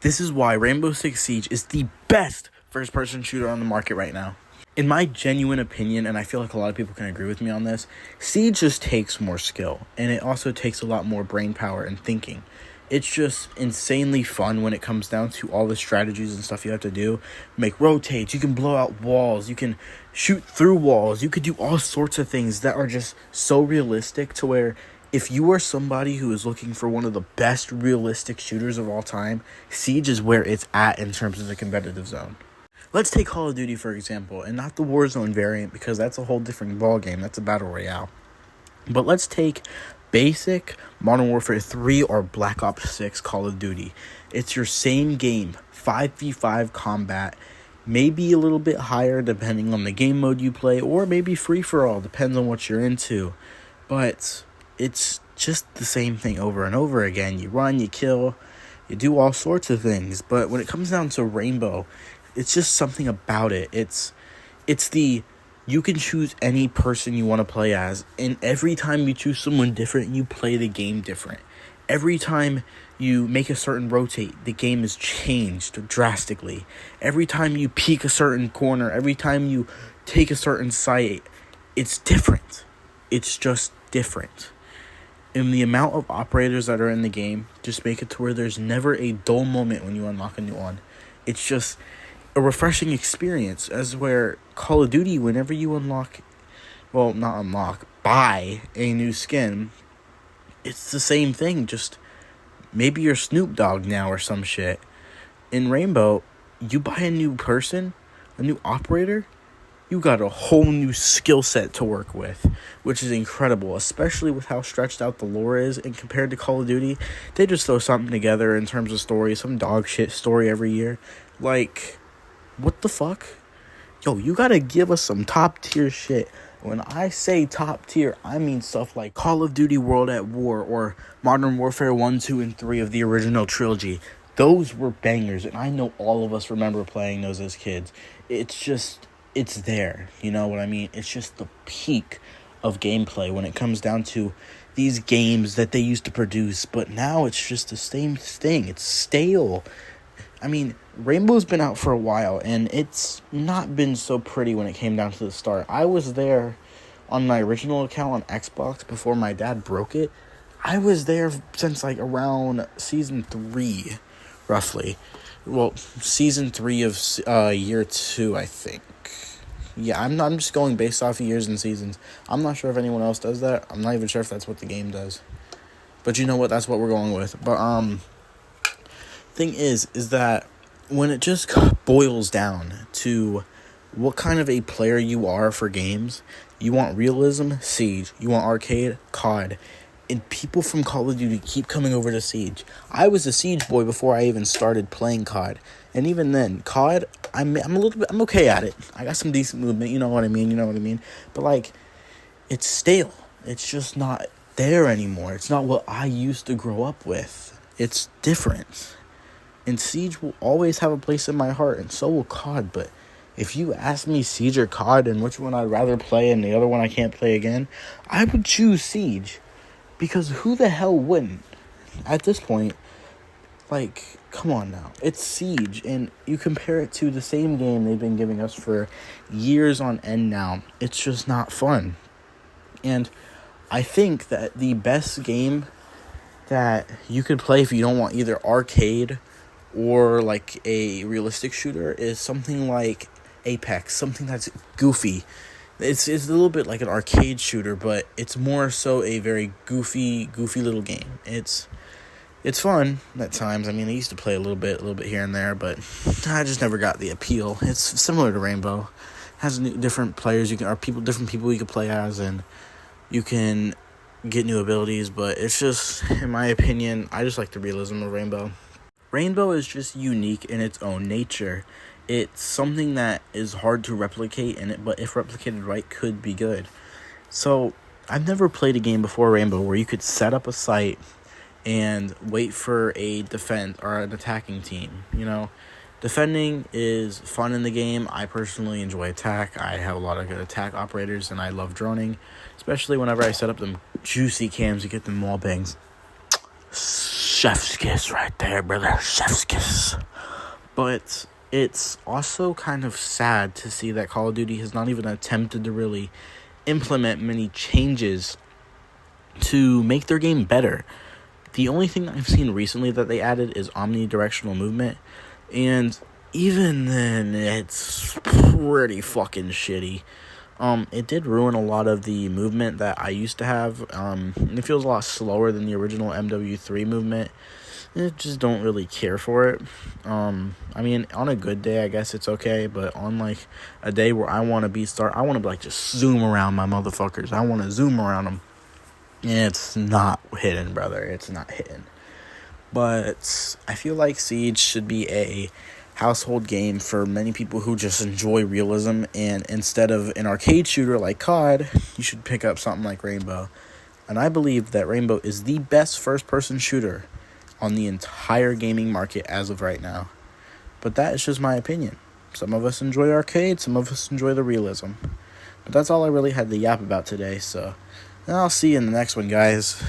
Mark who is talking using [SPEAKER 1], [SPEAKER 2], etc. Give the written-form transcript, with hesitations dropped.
[SPEAKER 1] This is why Rainbow Six Siege is the best first-person shooter on the market right now. In my genuine opinion, and I feel like a lot of people can agree with me on this, Siege just takes more skill, and it also takes a lot more brain power and thinking. It's just insanely fun when it comes down to all the strategies and stuff you have to do. Make rotates, you can blow out walls, you can shoot through walls, you could do all sorts of things that are just so realistic to where if you are somebody who is looking for one of the best realistic shooters of all time, Siege is where it's at in terms of the competitive zone. Let's take Call of Duty, for example, and not the Warzone variant because that's a whole different ballgame. That's a battle royale. But let's take basic Modern Warfare 3 or Black Ops 6 Call of Duty. It's your same game, 5v5 combat, maybe a little bit higher depending on the game mode you play, or maybe free-for-all, depends on what you're into. But it's just the same thing over and over again. You run, you kill, you do all sorts of things. But when it comes down to Rainbow, it's just something about it. It's the you can choose any person you want to play as, and every time you choose someone different, you play the game different. Every time you make a certain rotate, the game is changed drastically. Every time you peek a certain corner, every time you take a certain site, it's different. It's just different. And the amount of operators that are in the game just make it to where there's never a dull moment when you unlock a new one. It's just a refreshing experience, as where Call of Duty, whenever you buy a new skin, it's the same thing, just maybe you're Snoop Dogg now or some shit. In Rainbow, you buy a new person, a new operator, you got a whole new skill set to work with, which is incredible, especially with how stretched out the lore is. And compared to Call of Duty, they just throw something together in terms of story, some dog shit story every year. Like, what the fuck? Yo, you gotta give us some top tier shit. When I say top tier, I mean stuff like Call of Duty World at War or Modern Warfare 1, 2, and 3 of the original trilogy. Those were bangers, and I know all of us remember playing those as kids. It's there, you know what I mean? It's just the peak of gameplay when it comes down to these games that they used to produce, but now it's just the same thing. It's stale. I mean, Rainbow's been out for a while, and it's not been so pretty when it came down to the start. I was there on my original account on Xbox before my dad broke it. I was there since, like, around Season 3, roughly. Well, Season 3 of Year 2, I think. Yeah, I'm just going based off of years and seasons. I'm not sure if anyone else does that. I'm not even sure if that's what the game does. But you know what? That's what we're going with. But, thing is that when it just boils down to what kind of a player you are for games, you want realism, Siege. You want arcade, COD. And people from Call of Duty keep coming over to Siege. I was a Siege boy before I even started playing COD. And even then, COD, I'm okay at it. I got some decent movement, you know what I mean? But, like, it's stale. It's just not there anymore. It's not what I used to grow up with. It's different. And Siege will always have a place in my heart, and so will COD. But if you ask me Siege or COD and which one I'd rather play and the other one I can't play again, I would choose Siege. Because who the hell wouldn't? At this point, like, come on now. It's Siege, and you compare it to the same game they've been giving us for years on end now. It's just not fun. And I think that the best game that you could play if you don't want either arcade or like a realistic shooter is something like Apex, something that's goofy. It's a little bit like an arcade shooter, but it's more so a very goofy little game. It's fun at times. I mean, I used to play a little bit here and there, but I just never got the appeal. It's similar to Rainbow. It has different players different people you can play as, and you can get new abilities, but it's just, in my opinion, I just like the realism of Rainbow. Rainbow is just unique in its own nature. It's something that is hard to replicate, but if replicated right, could be good. So, I've never played a game before Rainbow where you could set up a site and wait for a defense or an attacking team. You know, defending is fun in the game. I personally enjoy attack. I have a lot of good attack operators, and I love droning, especially whenever I set up them juicy cams to get them wall bangs. Chef's kiss right there, brother. Chef's kiss. But it's also kind of sad to see that Call of Duty has not even attempted to really implement many changes to make their game better. The only thing that I've seen recently that they added is omnidirectional movement, and even then, it's pretty fucking shitty. It did ruin a lot of the movement that I used to have. And it feels a lot slower than the original MW3 movement. I just don't really care for it. I mean, on a good day, I guess it's okay, but on, like, a day where I want to like, just zoom around my motherfuckers. I want to zoom around them. It's not hitting, brother. It's not hitting. But I feel like Siege should be a household game for many people who just enjoy realism, and instead of an arcade shooter like COD, you should pick up something like Rainbow. And I believe that Rainbow is the best first-person shooter on the entire gaming market as of right now. But that is just my opinion. Some of us enjoy arcade, some of us enjoy the realism. But that's all I really had to yap about today, so I'll see you in the next one, guys.